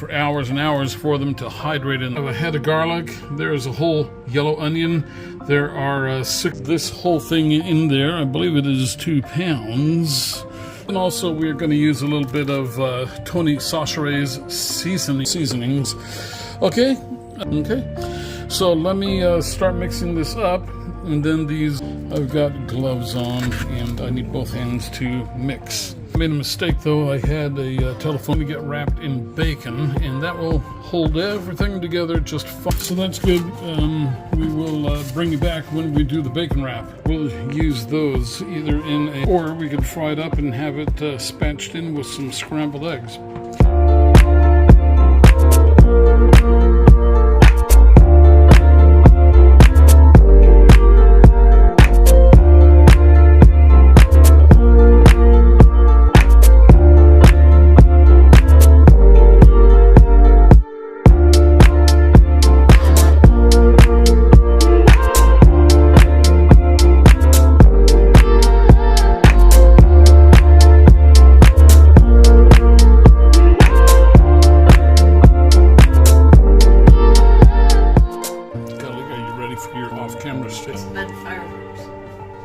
for hours and hours for them to hydrate. And I have a head of garlic. There's a whole yellow onion. There are this whole thing in there. I believe it is 2 pounds. And also we're going to use a little bit of Tony Chachere's seasonings. Okay. So let me start mixing this up. And then I've got gloves on and I need both hands to mix. I made a mistake though. I had a telephone to get wrapped in bacon, and that will hold everything together just fine. So that's good. We will bring you back when we do the bacon wrap. We'll use those either or we could fry it up and have it spatched in with some scrambled eggs.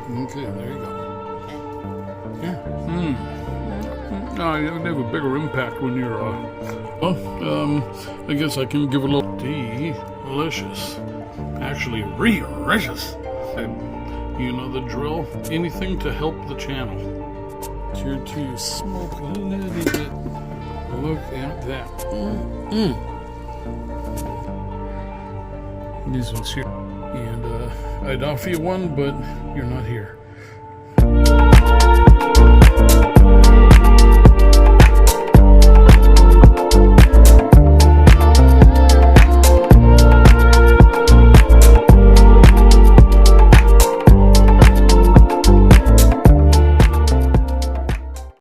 Okay, there you go. Yeah. Oh, you have a bigger impact when you're, I guess I can give a little delicious. Actually, delicious. You know the drill. Anything to help the channel. Here to smoke a little bit. Look at that. These ones here. And I'd offer you one, but you're not here.